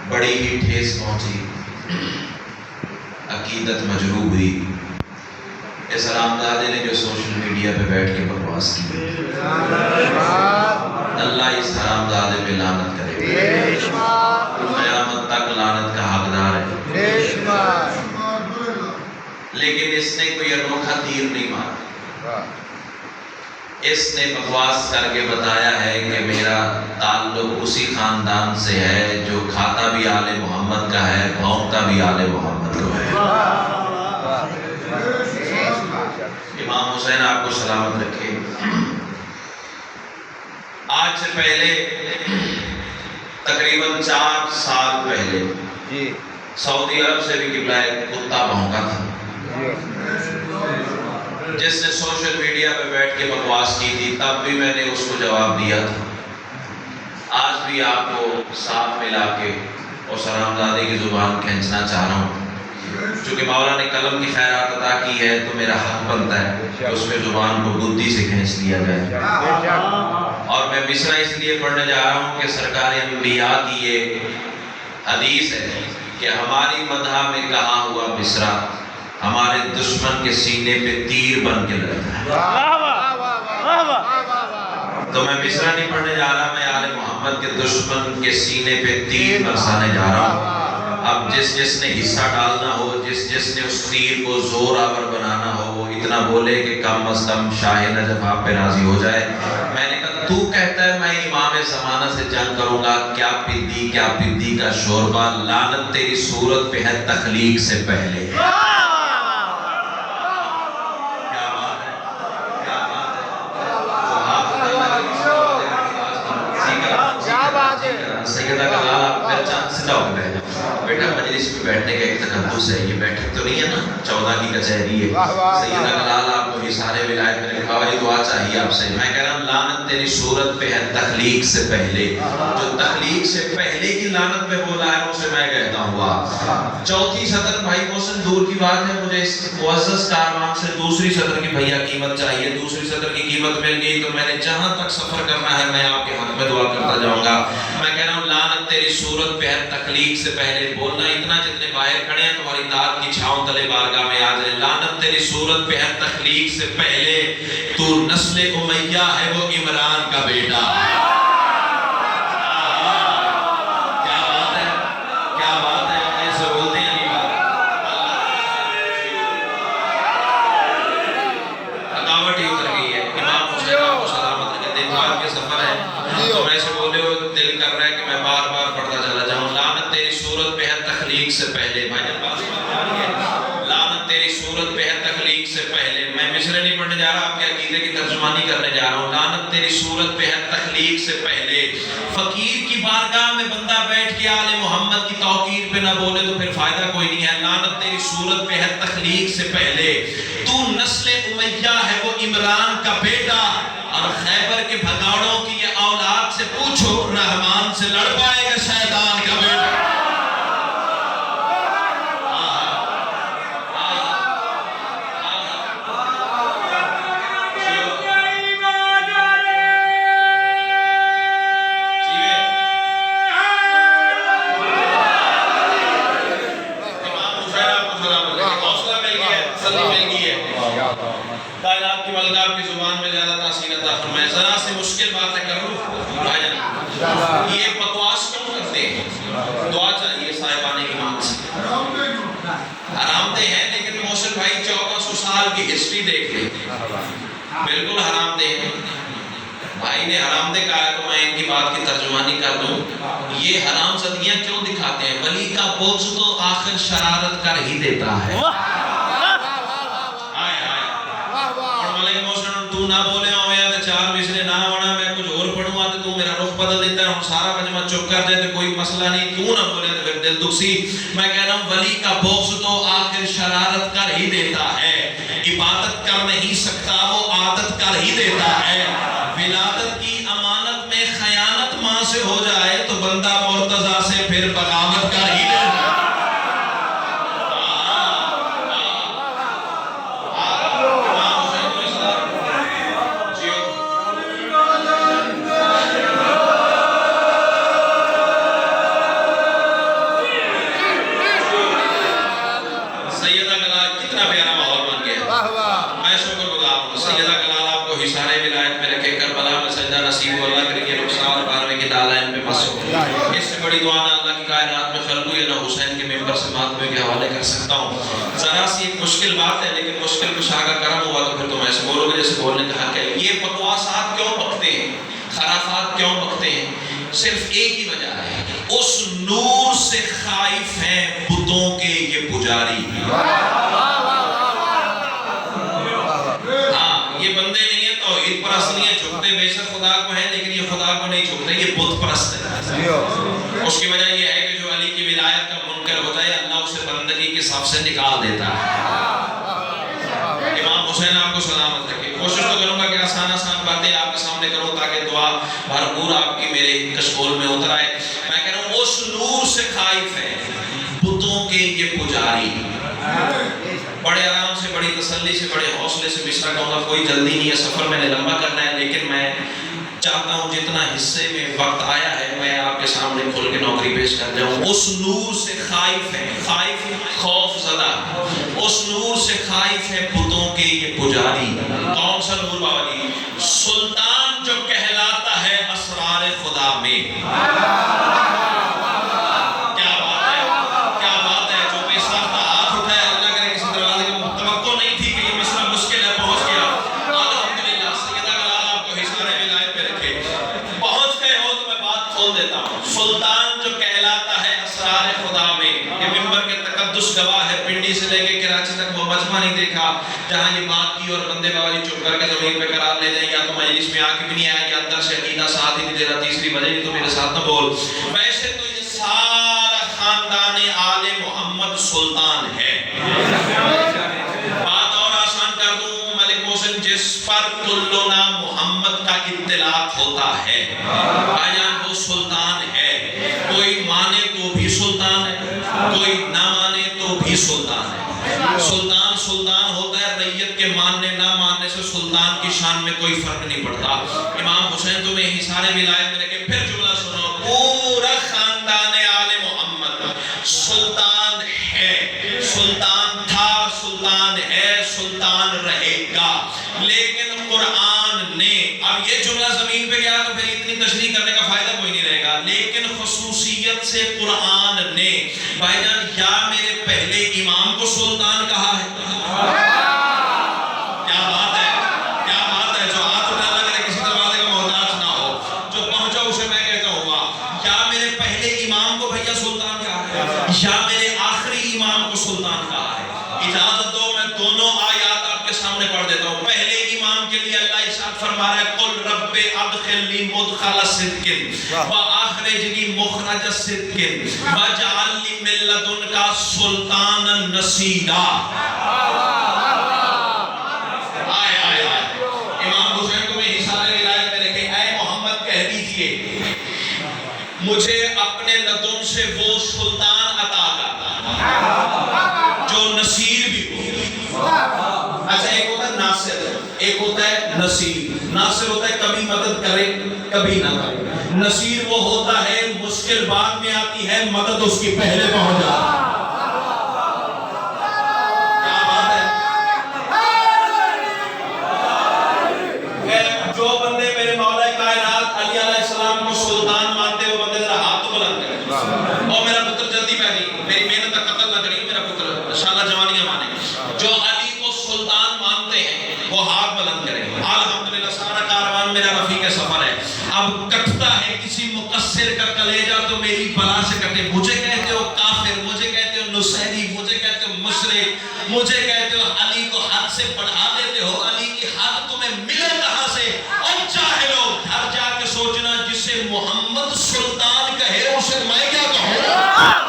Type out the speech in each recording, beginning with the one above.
بڑی ہی ٹھیس پہنچی، عقیدت مجروح ہوئی۔ اس حرامزادے نے جو سوشل میڈیا پہ بیٹھ کے بکواس کی، اللہ اس حرامزادے پہ لعنت کرے، قیامت تک لعنت کا حقدار ہے۔ لیکن اس نے کوئی انوکھا تیر نہیں مارا، اس نے بکواس کر کے بتایا ہے کہ میرا تعلق اسی خاندان سے ہے جو کھاتا بھی آل محمد کا ہے، بھونکتا بھی آل محمد کو ہے۔ امام حسین آپ کو سلامت رکھے۔ آج سے پہلے تقریباً 4 سال پہلے سعودی عرب سے بھی قبلہ کتا بھونکا تھا، جس نے سوشل میڈیا پہ بیٹھ کے بکواس کی تھی، تب بھی میں نے اس کو جواب دیا تھا۔ آج بھی آپ کو ساتھ ملا کے اس حرامزادے کی زبان کھینچنا چاہ رہا ہوں، چونکہ مولا نے قلم کی خیرات عطا کی ہے تو میرا حق بنتا ہے کہ اس کے زبان کو بدھی سے کھینچ لیا جائے۔ اور میں مصرع اس لیے پڑھنے جا رہا ہوں کہ سرکار انبیاء کی یہ حدیث ہے کہ ہماری مدح میں کہا ہوا مصرع ہمارے دشمن کے سینے پہ تیر بن کے لگتا ہے۔ تو میں مصرع نہیں پڑھنے جا رہا، میں آل محمد کے دشمن کے سینے پہ تیر برسانے جا رہا ہوں۔ اب جس نے حصہ ڈالنا ہو، جس نے اس تیر کو زور آور بنانا ہو، وہ اتنا بولے کہ کم از کم شاہ نجف آپ پہ راضی ہو جائے۔ میں نے کہا تو کہتا ہے میں امام زمانہ سے جنگ کروں گا، کیا پدی کا شوربہ، لعنت تیری صورت پہ ہے تخلیق سے پہلے۔ سیدہ کا لالا میرا چاند سدھا ہو گئے، بیٹا مجلس میں بیٹھنے کا ایک تقدس ہے، یہ بیٹھک تو نہیں ہے نا 14 کی کچہری ہے۔ سیدہ کا لالا آپ کو یہ سارے ولایت میں نے کہا یہ دعا چاہیے آپ سے۔ میں کہہ رہا ہوں لعنت تیری صورت پہ ہے تخلیق سے پہلے، جو تخلیق سے پہلے کی لعنت پہ بولا ہے اسے میں کہتا ہوں۔ چوتھی سطر بھائی محسن دور کی بات ہے، مجھے اس معزز کاروان سے دوسری سطر کی بھیا قیمت چاہیے، دوسری سطر کی قیمت مل گئی تو میں نے جہاں تک سفر کرنا ہے میں آپ کے حق میں دعا کرتا جاؤں گا۔ میں کہہ رہا ہوں لعنت تیری صورت پہ ہے تخلیق سے پہلے، بولنا اتنا جتنے باہر کھڑے ہیں تمہاری داد کی چھاؤں تلے بارگاہ میں آ جائے۔ لعنت تیری صورت پہ ہے تخلیق سے پہلے، تو نسل امیہ ہے وہ عمران کا بیٹا۔ کیا بات ہے ایسے بولتے ہیں نہیں بات، تھکاوٹ ہی اتر گئی ہے۔ امام حسین آپ کو سلامت رکھے، دیکھو آپ کے سفر ہے تو میں سے بولے ہو دل کر رہا ہے کہ میں بار بار پڑھتا چلا جاؤں۔ لعنت تیری صورت پہ ہے تخلیق سے پہلے، بھائی جان بات سمجھ آ رہی ہے؟ لعنت تیری صورت پہ ہے تخلیق سے پہلے، میں مصرع نہیں پڑھنے جا رہا، آپ کے عقیدے کی ترجمانی کرنے جا رہا ہوں۔ لعنت تیری صورت پہ ہے تخلیق سے پہلے، فقیر کی بارگاہ میں بندہ بیٹھ کے آل محمد کی توقیر پہ نہ بولے تو پھر فائدہ کوئی نہیں ہے۔ لعنت تیری صورت پہ ہے تخلیق سے پہلے، تو نسل امیہ ہے وہ عمران کا بیٹا، اور خیبر کے بھگاڑوں کی یہ اولاد سے پوچھو رحمان سے لڑ پائے گا شیطان کا بیٹا۔ کائنات کی ملکہ آپ کی زبان میں زیادہ تاثیر عطا فرمائے۔ ذرا سے مشکل باتیں کر لوں، یہ بکواس کیوں کرتے ہیں؟ دعا چاہیے صاحبان ایمان سے۔ حرام دہ ہیں لیکن محسن بھائی 1400 سال کی ہسٹری دیکھ لیں، بالکل حرام دہ ہیں۔ بھائی نے حرام دہ کہا ہے تو میں ان کی بات کی ترجمانی کر دوں۔ یہ حرام زدیاں کیوں دکھاتے ہیں؟ ولی کا بغض تو آخر شرارت کر ہی دیتا ہے۔ تو نہ بولے ہویا تو 4 مصرے نہ ہونا، میں کچھ اور پڑھوں گا تو تو میرا رخ بدل دیتا ہے، ہم سارا مجمع چپ کر جائے تو کوئی مسئلہ نہیں، تو نہ بولے تو پھر دل دکھی۔ میں کہہ رہا ہوں ولی کا بغض تو آخر شرارت کر ہی دیتا ہے، عبادت کر نہیں سکتا وہ عادت کر ہی دیتا ہے۔ ولادت کی امانت میں خیانت ماں سے ہو جائے تو بندہ مرتضیٰ سے پھر بغاوت کر ہی دیتا ہے۔ بڑی دعا نہ اللہ کی کائنات میں خلق ہوئی نہ حسین کے ممبر سے ماتمے کے حوالے کر سکتا ہوں. ذرا سی ایک مشکل بات ہے لیکن مشکل کشا کا کرم ہوا تو پھر تم ایسے بولو گے جیسے بولنے کا حق ہے. یہ بکواسات کیوں بکتے ہیں, خرافات کیوں بکتے ہیں؟ صرف ایک ہی وجہ ہے, اس نور سے خائف ہیں بتوں کے یہ پجاری. ہاں یہ بندے نہیں ہیں توحید پرست نہیں ہیں, جھکتے بے شک خدا کو ہیں لیکن یہ خدا کو نہیں جھکتے, یہ بت پرست ہے. اس کی وجہ یہ ہے کہ جو علی کی ولایت کا منکر ہو جائے اللہ اسے بندگی کے صف سے نکال دیتا ہے. امام حسین آپ کو سلامت رکھے. کوشش تو کروں گا کہ آسان آسان باتیں آپ کے سامنے کروں تاکہ دعا بھرپور آپ کی میرے کشکول میں اتر آئے. میں کہہ رہا ہوں اس نور سے خائف ہے بتوں کے یہ پجاری. بڑے آرام سے, بڑی تسلی سے, بڑے حوصلے سے مصرع کہوں گا, کوئی جلدی نہیں ہے, سفر میں نے لمبا کرنا ہے لیکن میں چاہتا ہوں جتنا حصے میں وقت آیا ہے میں آپ کے سامنے کھل کے نوکری پیش کر جاؤں. اس نور سے خائف ہے, خائف خوف زدہ, اس نور سے خائف ہے بتوں کے یہ پجاری. کون سا نور بابا جی؟ سلطان جو کہلاتا ہے اسرار خدا میں. سلطان جو کہلاتا ہے اسرار خدا میں. یہ ممبر کے تقدس گواہ ہے, پنڈی سے لے کے کراچی تک وہ مجمع نہیں دیکھا جہاں یہ بات کی اور بندے بابا جی چپ کر کے زمین پہ قرار لے جائیں, یا تو مجلس میں آ کے بھی نہیں آئے یا اندر سے عقیدہ ساتھ ہی نہیں دے رہا. تیسری وجہ نہیں تو میرے ساتھ نہ بول. ویسے تو یہ سارا خاندان آل محمد سلطان ہے. بات اور آسان کر دوں ملک محسن, جس پر کلنا محمد کا اطلاق ہوتا ہے آیان وہ سلطان ہے. کوئی مانے تو بھی سلطان ہے, کوئی نہ مانے تو بھی سلطان ہے. سلطان سلطان ہوتا ہے, رعیت کے ماننے نہ ماننے سے سلطان کی شان میں کوئی فرق نہیں پڑتا. امام حسین تمہیں حصار ولایت میں رکھے. پھر جملہ سنو, پورا خاندان آل محمد سلطان ہے, سلطان تھا, سلطان ہے, سلطان رہے گا. لیکن قرآن نے, اب یہ جملہ زمین پہ گیا تو پھر اتنی تشریح کرنے کا فائدہ کوئی نہیں رہے گا, لیکن خصوصیت سے قرآن نے بھائی جان یا میرے پہلے امام کو سلطان کہا ہے. کیا بات ہے, کیا بات ہے. جو ہاتھ اٹھا اللہ کرے کسی دروازے کا محتاج نہ ہو, جو پہنچا اسے میں کہتا ہوں واہ. یا میرے پہلے امام کو بھیا سلطان کہا ہے, یا میرے آخری امام کو سلطان کہا ہے. اجازت دو میں دونوں آیات آپ کے سامنے پڑھ دیتا ہوں. پہلے امام کے لیے اللہ ارشاد فرما رہا ہے قل رب ادخلنی مدخل صدق واخرجنی مخرج صدق واجعلنی من لدنک سلطانا نصیرا. آئے آئے آئے. امام حسین کو میں حصار ولایت میں رکھے. اے محمد کہہ دیجئے مجھے اپنے لدن سے وہ سلطان عطا کرتا جو نصیر بھی ہو. اچھا ایک ہوتا ہے ناصر, ایک ہوتا ہے نصیر. ناصر ہوتا ہے کبھی مدد کرے کبھی نہ کرے. نصیر وہ ہوتا ہے مشکل بعد میں آتی ہے, مدد اس کی پہلے پہنچ جاتی ہے. کیا بات ہے. جو بندے میرے مولا کائنات علی علیہ السلام کو سلطان مانتے وہ بندے ذرا ہاتھ تو بلند کریں. اور میرا پتر جلدی پہ نہیں, میری محنت کا قتل نہ کریے, میرا پتر انشاءاللہ جوانیاں مانے. جو علی کو سلطان مانتے ہیں وہ ہاتھ بلند کریں. الحمدللہ سارا کاروان میرا رفیق سفر ہے. اب کٹتا ہے کسی مقصر کا کلیجہ تو میری بلا سے کٹے. مجھے کہتے ہو کافر, مجھے کہتے ہو نصیری, مجھے کہتے ہو مشرک, مجھے کہتے ہو علی کو حد سے بڑھا دیتے ہو. علی کی حد تمہیں ملے کہاں سے؟ اور چاہے لو گھر جا کے سوچنا جسے محمد سلطان کہے اسے میں کیا کہوں.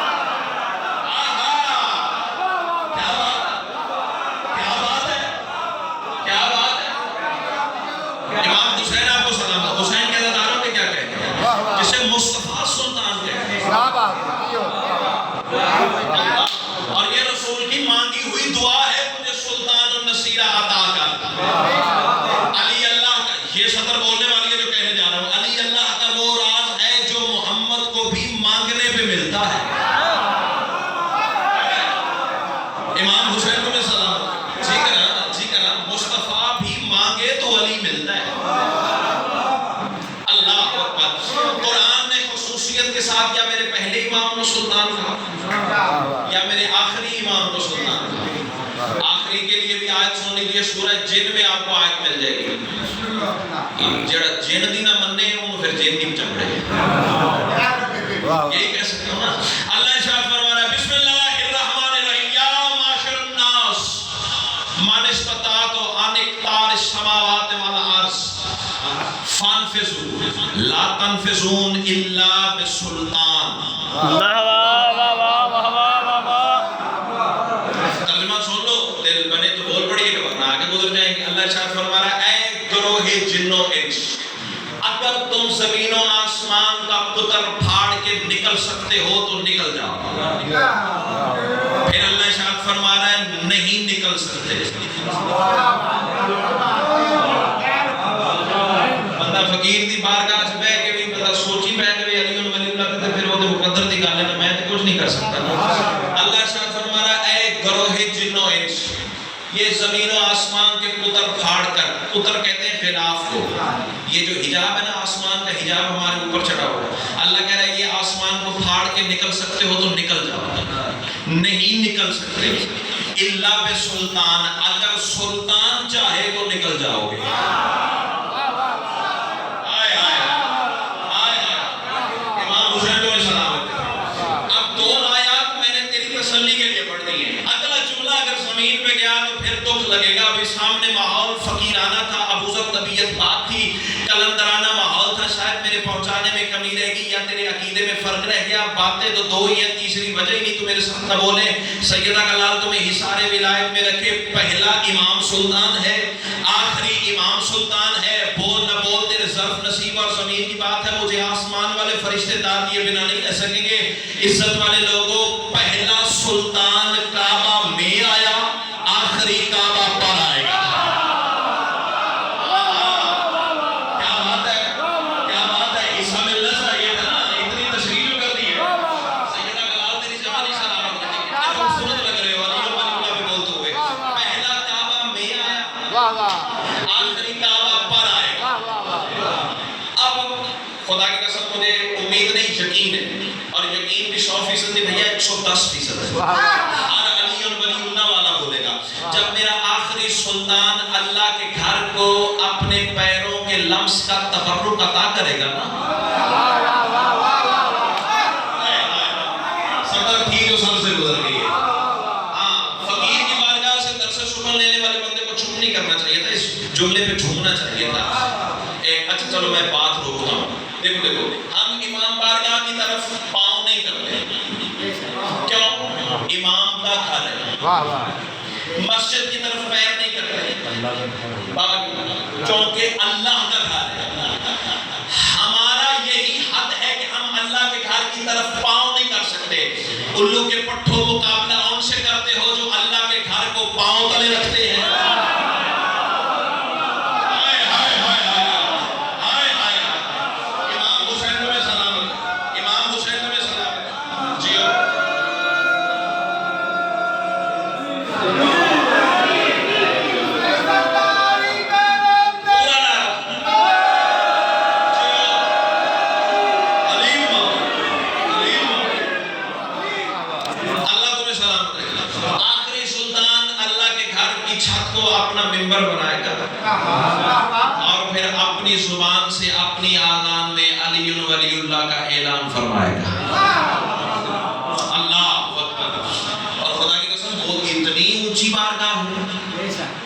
امام حسین آپ کو سلام. حسین کے ازاداروں کے کیا کہتے ہیں؟ جسے مصطفیٰ سلطان کہتے ہیں. اور یہ رسول کی مانگی ہوئی دعا ہے مجھے سلطان النصیرہ عطا کر. علی اللہ کا, یہ صدر بولنے والی ہے جو کہنے جا رہا ہوں, علی اللہ کا وہ راز ہے جو محمد کو بھی مانگنے پہ ملتا ہے. امام حسین تمہیں سلام. جی کرا, جی کرا. مصطفیٰ بھی مانگے تو علی ملتا ہے. اللہ اکبر. قرآن نے خصوصیت کے ساتھ یا میرے پہلے امام کو سلطان کہا یا میرے آخری امام کو سلطان کہا؟ آخری کے لیے بھی آیت سن لیجیے، سورہ جن میں آپ کو آیت مل جائے گی. جڑا جن دی نہ مننے انہوں پھر جن دی چمڑے. یہی کہہ سکتے ہو نا. اللہ ارشاد فرما رہا ہے بسم اللہ الرحمن الرحیم یا معاشر الناس من استطاعت ان اقتار السماوات والارض فانفذوا لا تنفذون الا بسلطان. ترجمہ سن لو، دل بنے تو بول پڑیے گا ورنہ آگے گزر جائیں گے. اللہ ارشاد فرما رہا ہے اے گروہ جن و انس، اگر تم زمین و آسمان کا قطر پھاڑ کے نکل سکتے ہو تو نکل جاؤ. پھر اللہ ارشاد فرما رہا ہے نہیں نکل سکتے. بندہ فقیر دی بارگاہ سے بیٹھ کے بھی بندہ سوچی بیٹھ کے علی ولی اللہ تے پھر وہ مقدر دی گل ہے نا، میں تو کچھ نہیں کر سکتا. اللہ ارشاد فرما رہا ہے اے گروہ جن و انس، یہ زمین و آسمان کے قطر پھاڑ کر، قطر کہتے ہیں خلاف کو، یہ جو حجاب ہے نا آسمان کا حجاب ہمارے اوپر چڑھا ہوا، اللہ کہہ رہا ہے یہ آسمان کو پھاڑ کے نکل سکتے ہو تو نکل جاؤ. نہیں نکل سکتے الا بسلطان، اگر سلطان چاہے تو نکل جاؤ گے. امام حسین علیہ السلام. اب دو آیات میں نے تیری تسلی کے لیے پڑھ دی ہیں. اگلا جملہ اگر زمین پہ گیا تو پھر دکھ لگے گا. ابھی سامنے ماحول فقیرانہ تھا، ابوذر طبیعت بات تھی، کلندرانہ ماحول تھا. شاید میرے پہنچانے میں کمی رہ گئی یا تیرے عقیدے میں فرق رہ گیا. باتیں تو دو ہی ہیں، تیسری وجہ ہی نہیں. تو میرے ساتھ نہ بولے. سیدہ کا لال تمہیں حصار ولایت میں رکھے. پہلا امام سلطان ہے، آخری امام سلطان ہے. بول نہ بول تیرے ظرف نصیب اور زمین کی بات ہے. مجھے آسمان والے فرشتے داد دیے بنا نہیں رہ سکیں گے. عزت والے لوگوں، پہلا سلطان کعبہ میں آیا، آخری کعبہ پر آئے گا. کیا بات ہے، کیا بات ہے. عیسیٰ ملنا چاہیے تھا نا، اتنی تشریح کر دی ہے. سیدہ کلال تیری جوانی سلامت رکھے. کتنے خوبصورت لگ رہے ہو علی و علی اللہ پہ بولتے ہوئے. پہلا کعبہ میں آیا، آخری کعبہ پر آئے گا. اب خدا کی قسم مجھے امید نہیں، یقین ہے، اور یقین بھی 100% نہیں بھیا 110% ہے. ہر علی ولی اللہ والا بولے گا جب میرا آخری سلطان اللہ کے گھر کو اپنے پیروں کے لمس کا تبرک عطا کرے گا نا. صدر تھی جو سر سے گزر گئی ہے. ہاں، فقیر کی بارگاہ سے درس شکر لینے والے بندے کو چپ نہیں کرنا چاہیے تھا، اس جملے پہ جھومنا چاہیے تھا. اچھا چلو میں بات روکتا ہوں. دیکھو ہم امام بارگاہ کی طرف پاؤں نہیں کرتے. کیوں؟ امام کا گھر ہے. مسجد کی طرف پیر نہیں کرتے کیونکہ اللہ کا گھر ہے. ہمارا یہی حد ہے کہ ہم اللہ کے گھر کی طرف پاؤں نہیں کر سکتے. الو کے پٹھوں مقابلہ ان سے کرتے ہو جو اللہ کے گھر کو پاؤں تلے رکھتے ہیں. بنائے گا اور پھر اپنی زبان سے اپنی آذان میں علی ولی اللہ کا اعلان فرمائے گا. اللہ اکبر. اور خدا کی قسم وہ اتنی اونچی بارگاہ ہے،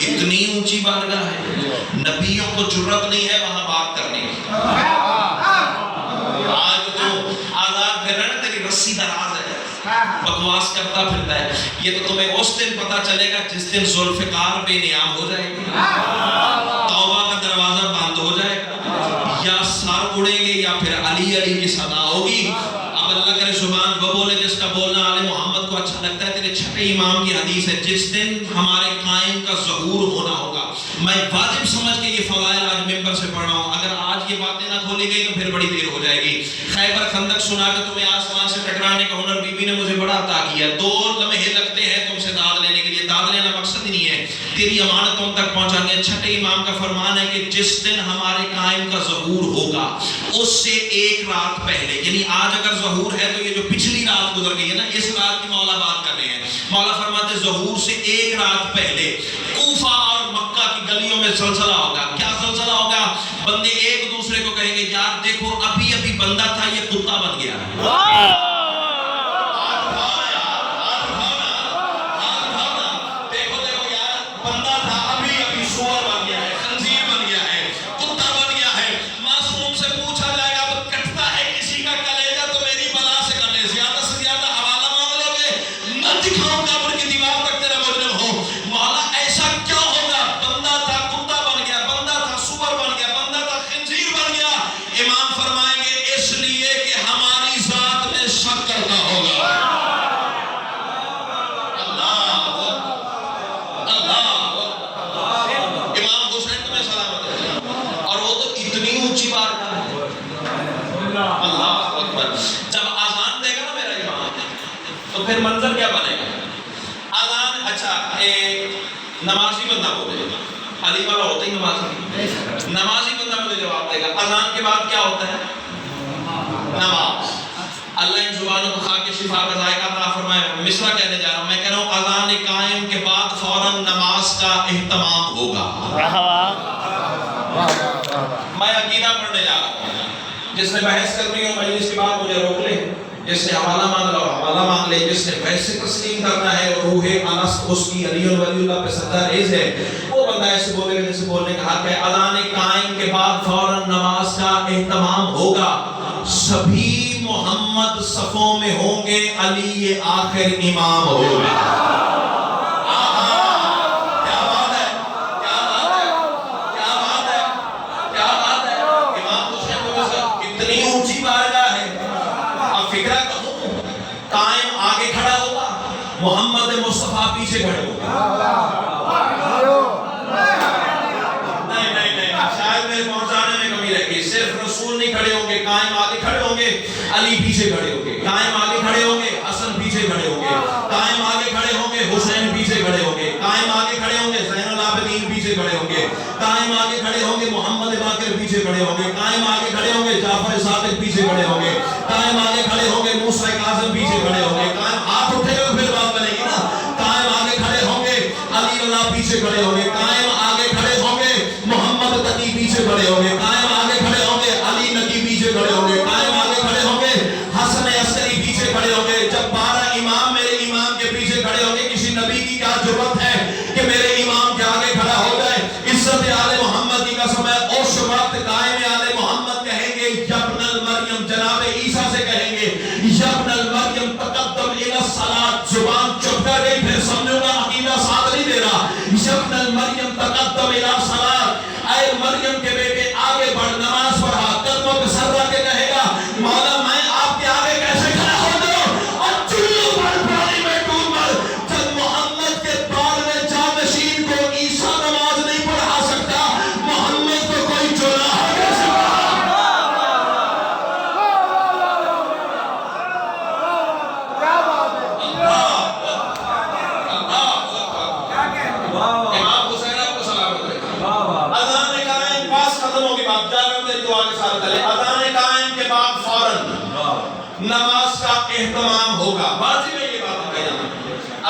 اتنی اونچی بارگاہ ہے، نبیوں کو جرت نہیں ہے وہاں بات کرنے کی. آج تو آزاد پھر رہنا تیری رسی دراز ہے، بکواس کرتا پھرتا ہے. یہ تو تمہیں اس دن پتا چلے گا جس دن ذوالفقار بے نیام ہو جائے گی، توبہ کا دروازہ بند ہو جائے گا، یا سر اڑیں گے یا پھر علی علی کی صدا ہوگی. اب اللہ کرے زبان وہ بولے جس کا بولنا آل محمد کو اچھا لگتا ہے. تیرے چھٹے امام کی حدیث ہے جس دن ہمارے قائم کا ظہور ہونا ہوگا. میں واجب سمجھ کے یہ فضائل آج ممبر سے پڑھ رہا ہوں. اگر آج یہ باتیں نہ کھولی گئی تو پھر بڑی دیر ہو جائے گی. خیبر خندق سنا کے تمہیں آسمان سے ٹکرانے کا ہنر بی بی نے مجھے بڑا عطا کیا. 2 لمحے لگتے ہیں تم سے داد لینے کے لیے. داد لینا مقصد ہی نہیں ہے. تیری کی امانتوں تک پہنچانے. چھٹے امام کا فرمان ہے کہ جس دن ہمارے قائم کا ظہور ہوگا اس سے ایک رات پہلے، یعنی آج اگر ظہور ہے تو یہ جو پچھلی رات گزر گئی ہے نا، اس رات کی مولا بات کر رہے ہیں. مولا فرماتے ہیں ظہور سے ایک رات پہلے کوفہ اور مکہ کی گلیوں میں زلزلہ ہوگا. کیا زلزلہ ہوگا؟ بندے ایک دوسرے کو کہیں گے یار دیکھو ابھی ابھی بندہ تھا یہ کتا بن گیا ہے. جب آزان دے گا نا میرا امام تو پھر منظر کیا بنے گا؟ آزان اچھا نمازی بندہ بولے گا، حالی والا ہوتا ہی نمازی بندہ مجھے جواب دے گا آزان کے بعد کیا ہوتا ہے؟ نماز. اللہ ان زبانوں کو خاک شفا کا ذائقہ عطا فرمائے. مصرع کہنے جا رہا ہوں، میں کہہ رہا ہوں اذان قائم کے بعد فوراً نماز کا اہتمام ہوگا. میں عقیدہ پڑھنے جا رہا ہوں، جس نے بحث کرنی ہو مجلس کے بعد مجھے روک لے، جس نے حوالہ مانگ لو حوالہ مانگ لے، جس نے ویسے تسلیم کرنا ہے اور روح انس اس کی علی ولی اللہ پہ سجدہ ریز ہے وہ بندہ ایسے بولے گا جیسے بولنے کا حق ہے. اذان قائم کے بعد فوراً نماز کا اہتمام ہوگا. سبھی محمد صفوں میں ہوں گے، علی آخر امام ہوگا. محمد مصطفیٰ پیچھے کھڑے ہوں گے. نہیں شاید میرے پہنچانے میں کمی رہ گئی. صرف رسول نہیں کھڑے ہوں گے، قائم آگے کھڑے ہوں گے، علی پیچھے کھڑے ہوں گے. قائم آگے کھڑے ہوں گے، حسن پیچھے کھڑے ہوں گے. قائم آگے کھڑے ہوں گے، حسین پیچھے کھڑے ہوں گے. قائم آگے کھڑے ہوں گے، زین العابدین پیچھے کھڑے ہوں گے. قائم آگے کھڑے ہوں گے، محمد باقر پیچھے کھڑے ہوں گے. قائم آگے کھڑے ہوں گے، جعفر صادق پیچھے کھڑے ہوں گے. قائم آگے کھڑے ہوں گے، موسیٰ کاظم پیچھے کھڑے ہوں گے. قائم ہاتھ اٹھے گا پھر بات بنے گی نا. قائم آگے کھڑے ہوں گے، علی اللہ پیچھے کھڑے ہوں گے. قائم آگے کھڑے ہوں گے، محمد تقی پیچھے کھڑے ہوں گے. قائم آگے کھڑے ہوں گے، علی نقی پیچھے کھڑے ہوں گے. قائم آگے کھڑے ہوں گے، حسن عسکری پیچھے کھڑے ہوں گے. جب 12 امام میرے امام کے پیچھے کھڑے ہوں گے، کسی نبی کی کیا ضرورت ہے کہ میرے امام کے آگے کھڑا ہو جائے؟ عزت آل محمد کی قسم ہے اس وقت قائم آل محمد کہیں گے یبن المریم، جناب عیسیٰ سے کہیں گے یبن المریم تقدم الی الصلاۃ. زبان چپ کر گئی، پھر سمجھو گا عقیدہ ساتھ نہیں دے رہا. یبن المریم تقدم الی الصلاۃ، اے مریم کے بیٹے آگے بڑھ، نماز پڑھا. قدموں پہ سر رکھ کے کہے گا مولا میں آپ کے آگے کیسے کھڑا ہو جاؤں؟ اور چلو بڑھ پانی میں ڈوب مر. جب محمد کے بال میں جانشین کو عیسیٰ نماز نہیں پڑھا سکتا، محمد کو کوئی چراہا کیسے نماز کا اہتمام ہوگا. واجب ہے یہ بات کہنا.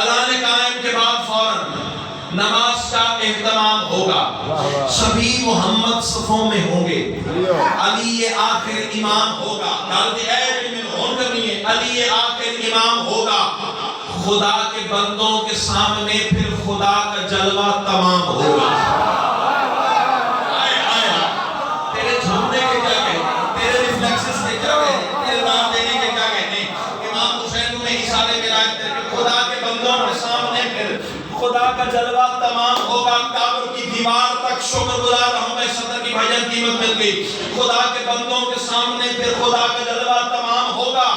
اذان قائم کے بعد فوراً نماز کا اہتمام ہوگا. سبھی محمد صفوں میں ہوں گے، علی آخر امام ہوگا. علی آخر امام ہوگا. خدا کے بندوں کے سامنے پھر خدا کا جلوہ تمام ہوگا. تیرے جھومنے کے کیا کہنے، تیرے ریفلیکسز کے کیا کہنے، تیرے نام دینے کے کیا کہنے. امام حسین نے اشارے ملائے تھے کہ خدا کے بندوں کے سامنے پھر خدا کا جلوہ تمام ہوگا. کعبہ کی دیوار تک شکر گزار ہوں میں صدر کی بھجن قیمت مل گئی. خدا کے بندوں کے سامنے پھر خدا کا جلوہ تمام ہوگا.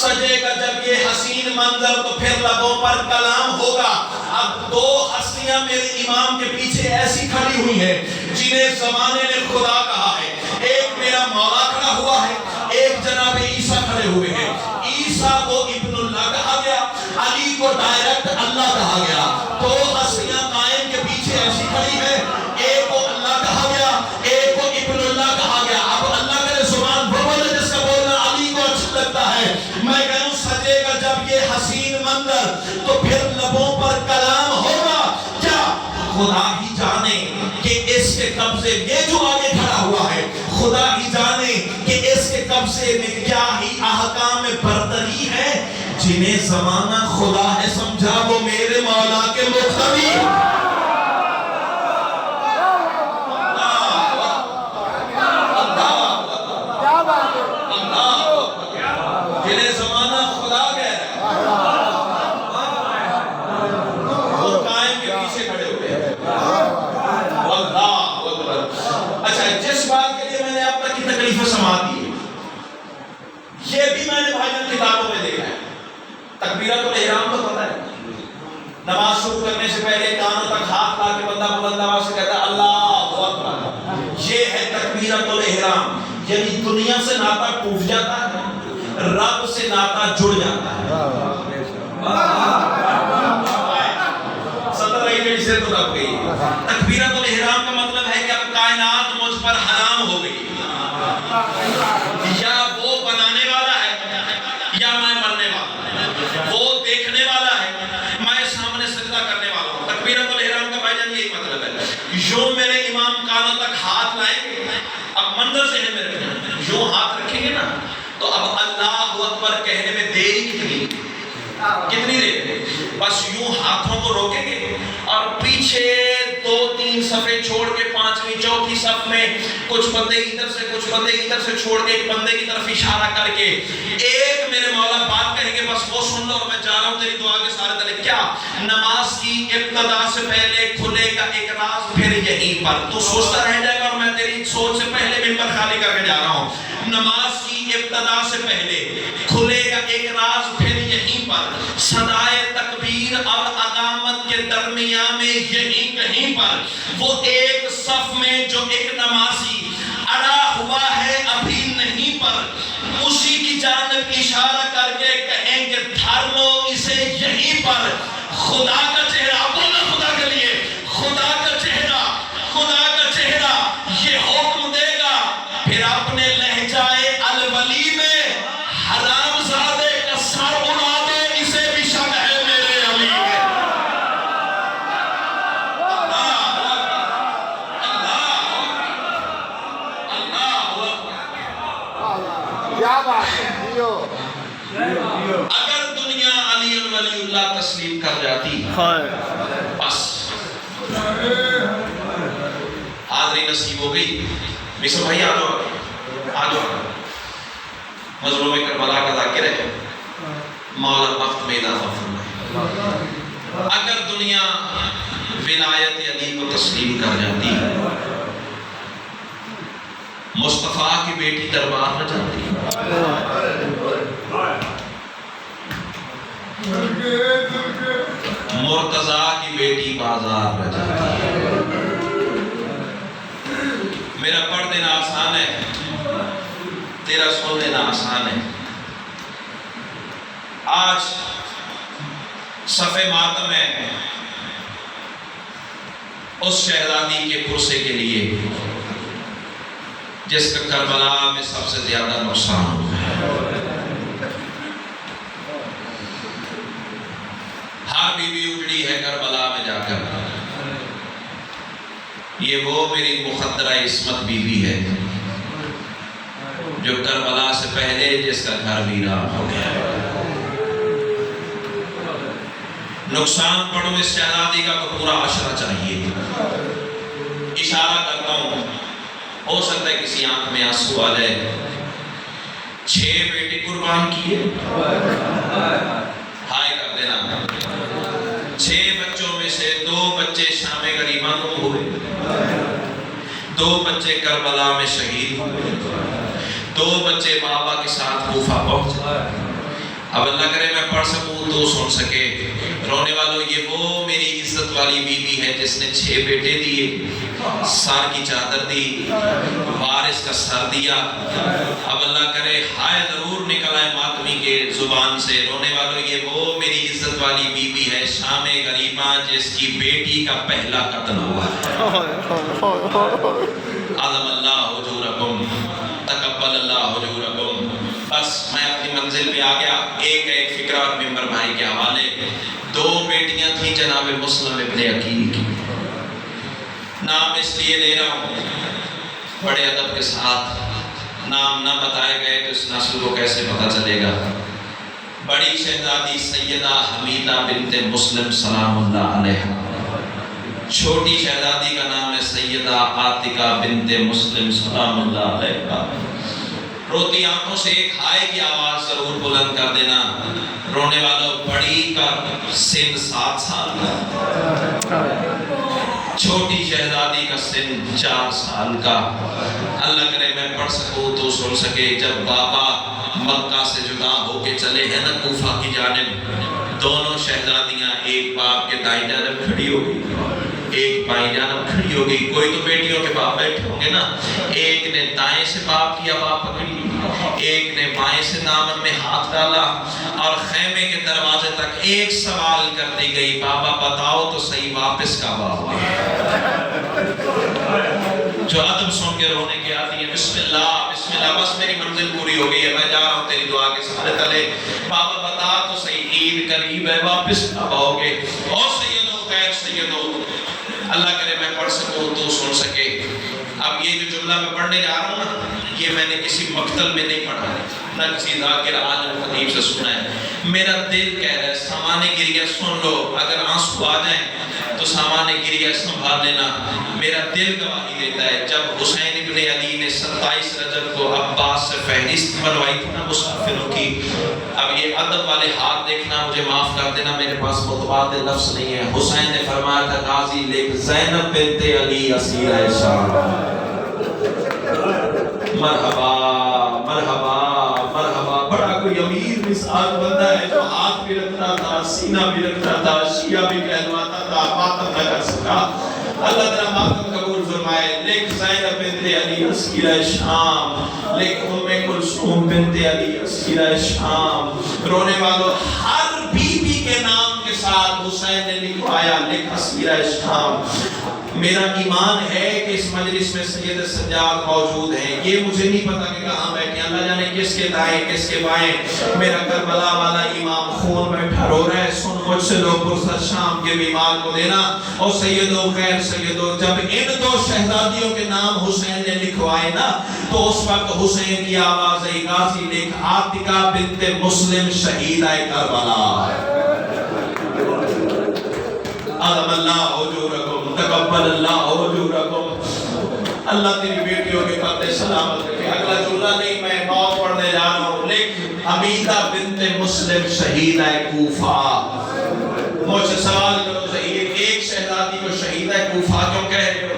سجے گا جب یہ حسین منظر تو پھر لبوں پر کلام ہوگا. اب دو ہستیاں میرے امام کے پیچھے ایسی کھڑی ہوئی ہیں جنہیں زمانے نے خدا کہا ہے. ایک میرا مولا کھڑا ہوا ہے، ایک جناب عیسیٰ کھڑے ہوئے ہیں. عیسیٰ کو ابن اللہ کہا گیا، علی کو ڈائریکٹ اللہ کہا گیا. دو ہستیاں قائم کے پیچھے ایسی جب یہ حسین منظر تو پھر لبوں پر کلام ہوگا کیا؟ خدا ہی جانے کہ اس کے قبضے یہ جو آگے کھڑا ہوا ہے، خدا ہی جانے کہ اس کے قبضے میں کیا ہی احکام برتری ہے، جنہیں زمانہ خدا ہے سمجھا وہ میرے مولا کے مقتدی۔ جنہیں زمانہ خدا کہہ رہا ہے وہ قائم کے پیچھے کھڑے ہوئے ہیں۔ اللہ اکبر۔ اچھا، جس بات کے لیے میں نے اب تک کی تکلیفیں سماعت دی ہے، یہ بھی میں نے بھائی جان کتابوں میں دیکھا ہے۔ تکبیرۃ الاحرام تو پتہ ہے، نماز شروع کرنے سے پہلے کانوں تک ہاتھ لا کے بندہ بلند آواز سے کہتا ہے اللہ اکبر، یہ ہے تکبیرۃ الاحرام۔ یعنی دنیا سے ناطا ٹوٹ جاتا ہے، رب سے ناطا جڑ جاتا ہے۔ صدر رہی میری سے تو رب گئی۔ تکبیرۃ الاحرام کا مطلب ہے کہ اب کائنات مجھ پر حرام ہو گئی، یا وہ بنانے والا ہے یا میں مرنے والا، وہ دیکھنے والا ہے میں سامنے سجدہ کرنے والا ہوں۔ تکبیرۃ الاحرام کا بھائی جان یہی مطلب ہے۔ یوں میرے امام کانوں تک ہاتھ لائیں گے، اب منظر سے ہے میرے یوں ہاتھ رکھیں گے نا، تو اب اللہ اکبر کہنے میں دیری کتنی دیر؟ بس یوں ہاتھوں کو روکیں گے اور پیچھے 2-3 صفیں چھوڑ کے 5ویں 4تھی صف میں کچھ بندے ادھر سے کچھ بندے ادھر سے چھوڑ کے ایک بندے کی طرف اشارہ کر کے ایک میرے مولا بات کہیں گے، بس وہ سن لو اور میں جا رہا ہوں تیری دعا کے سارے تلے۔ کیا؟ نماز کی ابتدا سے پہلے کھلے گا ایک راز پھر یہیں پر، تو سوچتا رہ جائے گا اور میں تیری سوچ سے پہلے منبر خالی کر کے جا رہا ہوں۔ نماز کی ابتدا سے پہلے کھلے گا ایک راز پھر یہیں پر، صدائے تکبیر اور اقامت کے درمیان میں یہیں کہیں پر، وہ ایک صف میں جو ایک نمازی اڑا ہوا ہے ابھی نہیں پر، اسی کی جانب اشارہ کر کے کہیں گے دھر لو اسے یہیں پر۔ خدا کا چہرہ، بولنا خدا کے لیے، خدا کا چہرہ، خدا کا چہرہ یہ حکم دے گا، پھر اپنے لہجائے الولی میں حرام زادے کا سر اڑا دے، اسے بھی شک ہے میرے علی میں۔ اگر دنیا علی ولی اللہ تسلیم کر جاتی بس حاضری نصیب ہو گئی۔ مصر بھائی آ جاؤ، مظلوم کربلا کا ذاکر ہے، مولا وقت میں اضافہ فرمائے۔ اگر دنیا ولایت علی کو تسلیم کر جاتی، مصطفیٰ کی بیٹی دربار نہ جاتی، مرتضیٰ کی بیٹی بازار نہ جاتی۔ میرا پڑھ دینا آسان ہے، تیرا سن لینا آسان ہے۔ آج صف ماتم ہے اس شہزادی کے پرسے کے لیے جس کا کربلا میں سب سے زیادہ نقصان ہوا ہے۔ ہر بی بی اجڑی ہے کربلا میں جا کر، یہ وہ میری مخدرہ عصمت بی بی ہے جو کربلا سے پہلے جس کا گھر ویران ہو گیا۔ نقصان پڑھو اس شہزادی کا تو پورا عشرہ چاہیے۔ اشارہ کرتا ہوں، ہو سکتا ہے کسی آنکھ میں آنسو آ جائے۔ 6 بیٹے قربان کیے، ہائے کر دینا۔ 6 بچوں میں سے 2 بچے شام غریباں کو ہوئے، 2 بچے کربلا میں شہید ہوئے، 2 بچے بابا کے ساتھ کوفہ پہنچے۔ اب اللہ کرے میں پڑھ سکوں تو سن سکے۔ رونے والوں، یہ وہ میری عزت والی بی بی ہے جس نے 6 بیٹے دیے، سار کی چادر دی، وارث کا سر دیا۔ اب اللہ کرے ہائے ضرور نکل آئے ماتمی کے زبان سے۔ رونے والوں، یہ وہ میری عزت والی بی بی ہے شام غریباں جس کی بیٹی کا پہلا قتل ہوا ہے۔ عظم اللہ حجورکم، تقبل اللہ حجورکم۔ بس میں اپنی منزل منزل میں آ گیا. ایک فکرہ اور ممبر بھائی کے حوالے. 2 بیٹیاں تھیں جناب مسلم ابن عقیل کی. نام اس لیے لے رہا ہوں بڑے ادب کے ساتھ، نام نہ بتائے گئے تو اس نسل کو کیسے پتہ چلے گا. بڑی شہزادی سیدہ حمیدہ بنت مسلم سلام اللہ علیہ. چھوٹی شہزادی کا نام ہے سیدہ عاتقہ بنت مسلم سلام اللہ علیہ. روتی آنکھوں سے ایک ہائے کی آواز ضرور بلند کر دینا. رونے والوں، بڑی کا سن 7 سال کا، چھوٹی شہزادی کا سن 4 سال کا. اللہ کرے میں پڑھ سکوں تو سن سکے. جب بابا مکہ سے جدا ہو کے چلے ہیں نا کوفہ کی جانب، دونوں شہزادیاں ایک باپ کے دائیں جانب کھڑی ہو گئی، ایک بائیں جانب کھڑی ہو گئی. کوئی تو بیٹیوں کے باپ بیٹھے ہوں گے نا. ایک نے دائیں سے باپ کی آواز پکڑی، ایک نے بائیں سے دامن میں ہاتھ ڈالا اور خیمے کے دروازے تک ایک سوال کرتی گئی، بابا بتاؤ تو صحیح واپس کب آؤ گے؟ جو ادب سن کے رونے کے آتی ہے، بسم اللہ بسم اللہ، بس میری منزل پوری ہو گئی ہے، میں جا رہا ہوں تیری دعا کے سہارے تلے. بابا بتا تو صحیح، عید قریب ہے، واپس کب آؤ گے؟ اور سیدو خیر سیدو، اللہ کرے میں پڑھ سکوں تو سن سکے. اب یہ جو جملہ میں پڑھنے جا رہا ہوں نا، یہ میں نے کسی مقتل میں نہیں پڑھا ہے، نہ کسی ذاکر عالم خطیب سے سنا ہے. میرا دل کہہ رہا ہے سامان گریہ سن لو، اگر آنسو آ جائیں تو سامان گریہ سنبھال لینا. میرا دل گواہی دیتا ہے جب حسین ابن علی نے 27 رجب کو عباس سے فہرست بنوائی تھی نا مسافروں کی. اب یہ ادب والے ہاتھ دیکھنا، مجھے معاف کر دینا، میرے پاس متبادل لفظ نہیں ہے. حسین نے فرمایا تھا غازی لکھ زینب بنت علی اسیرہ شام. مرحبا مرحبا مرحبا. بڑا کوئی امیر مثال بندہ ہے جو ہاتھ بھی رکھتا تھا، سینہ بھی رکھتا تھا، شیعہ بھی کہلواتا تھا، ماتم نہ کر سکا. اللہ تعالیٰ ماتم قبول فرمائے. لکھ زینب بنت علی اسیرہ شام، لکھ ام کلثوم بنت علی اسیرہ شام. رونے والوں، ہر بی بی کے نام کے ساتھ حسین نے لکھوایا لکھ اسیرہ شام. میرا ایمان ہے کہ اس مجلس میں سید سجاد موجود ہیں. یہ مجھے نہیں پتا کہ کہاں بیٹھے، اللہ جانے کس کے دائیں کس کے بائیں. میرا کربلا والا امام خون بیٹھا رو رہا ہے. سن مجھ سے لو پرسد شام کے بیمار کو دینا. اور سیدو خیر سیدو، جب ان 2 شہزادیوں کے نام حسین نے لکھوائے نا تو اس وقت حسین کی آواز ہے غازی لکھ عاتقہ بنت مسلم شہیدہ کربلا. عظم اللہ اجورکم، تقبل اللہ اجورکم. اللہ تیری بیٹیوں کے پردے سلامت رکھے. اگلا جملہ نہیں، میں موت پڑھنے جا رہا ہوں. لکھ حمیدہ بنت مسلم شہیدہ کوفہ. مجھ سے سوال کرو صحیح، ایک شہزادی کو شہیدہ کوفہ کیوں کہہ رہے ہو؟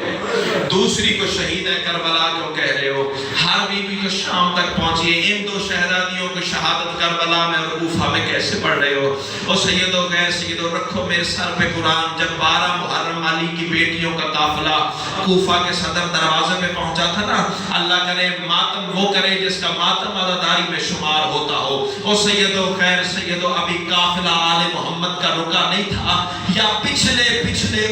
دوسری کو شہیدہ کربلا کیوں کہہ رہے ہو؟ ہر بی بی کو شام تک پہنچیے. ان 2 شہزادیوں کو شہادت کربلا میں اور کوفہ میں کیسے پڑھ رہے ہو؟ اور سیدو غیر سیدو، رکھو میرے سر پہ قرآن. جب 12 محرم علی کی بیٹیوں کا قافلہ کوفہ کے صدر دروازے پہ پہنچا تھا نا، اللہ کرے ماتم وہ کرے جس کا ماتم عزاداری میں شمار ہوتا ہو. اور سیدو غیر سیدو، ابھی قافلہ آل محمد کا رکا نہیں تھا. یا پچھلے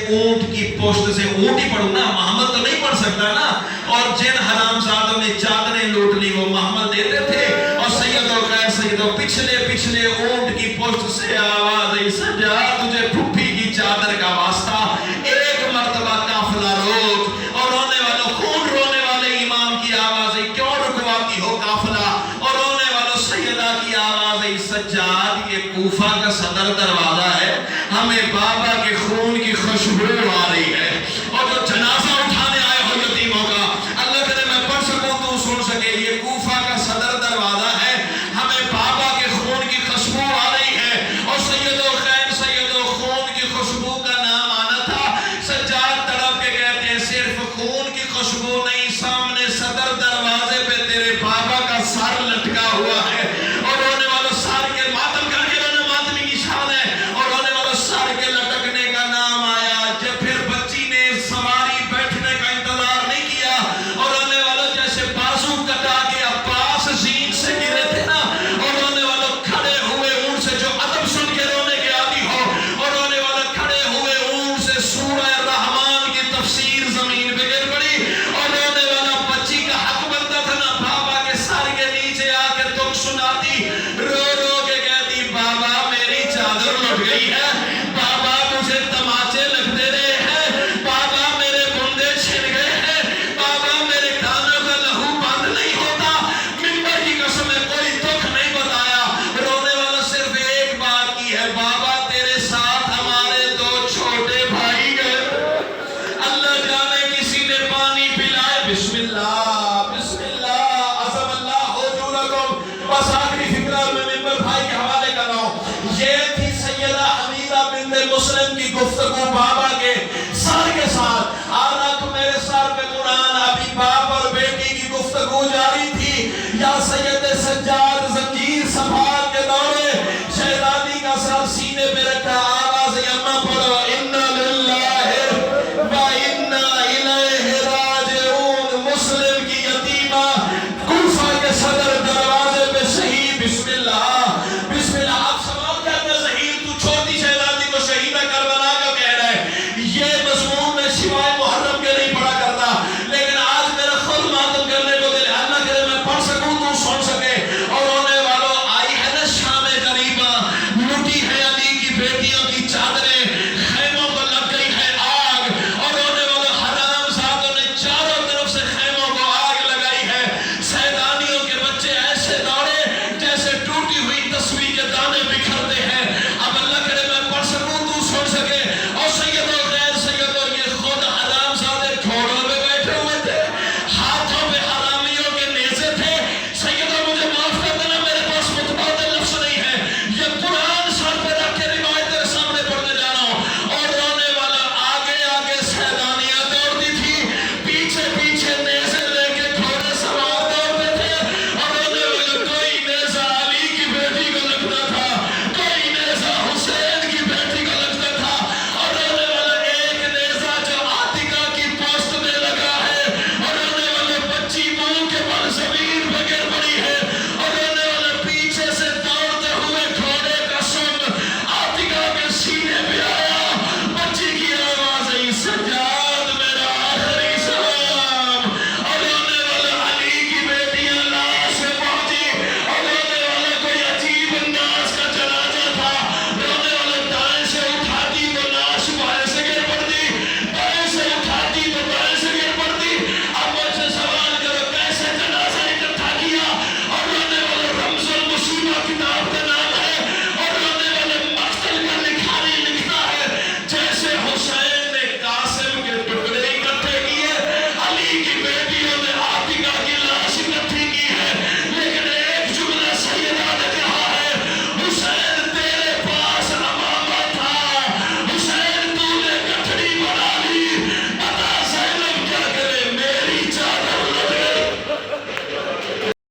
اونٹ کی پشت سے، اونٹ ہی پڑھوں نا، محمد تو نہیں پڑھ سکتا نا. اور جن حرام زادوں نے چادریں لوٹ لی وہ محمد دیتے تھے. اور سیدو غیر سیدو، پچھلے اونٹ کی پشت سے آواز آئی، سجا تجھے پھپھی کی چادر کا واسطہ، ایک مرتبہ قافلہ روک. اور رونے والوں، خون رونے والے امام کی آواز آئی، کیوں رکواتی ہو قافلہ؟ اور رونے والوں، سیدہ کی آواز آئی، سجاد یہ کوفہ کا صدر دروازہ ہے، ہمیں بابا کے خون کی خوشبو آ رہی ہے. اور جو جنازہ اٹھانے آئے ہو یتیموں کا، اللہ کرے میں پڑھ سکوں تو سن سکے، یہ کوفہ کا صدر دروازہ ہے، ہمیں بابا کے خون کی خوشبو آ رہی ہے. اور سیدو خیر سیدو، خون کی خوشبو کا نام آنا تھا. سجاد تڑپ کے کہتے ہیں صرف خون کی خوشبو نہیں، سامنے صدر دروازے پہ تیرے بابا کا سر لٹکا ہوا ہے. اور رونے والوں، سر کے ماتم کر کے رونا ماتمی کی شان ہے. اور رونے والوں، سر کے لٹکنے کا نام آیا. جب پھر بچی نے یہ تھی سیدہ حمیدہ بنت مسلم کی گفتگو بابا کے سر کے ساتھ. حالانکہ میرے سر پہ قرآن ابھی باپ اور بیٹی کی گفتگو جاری تھی. یا سید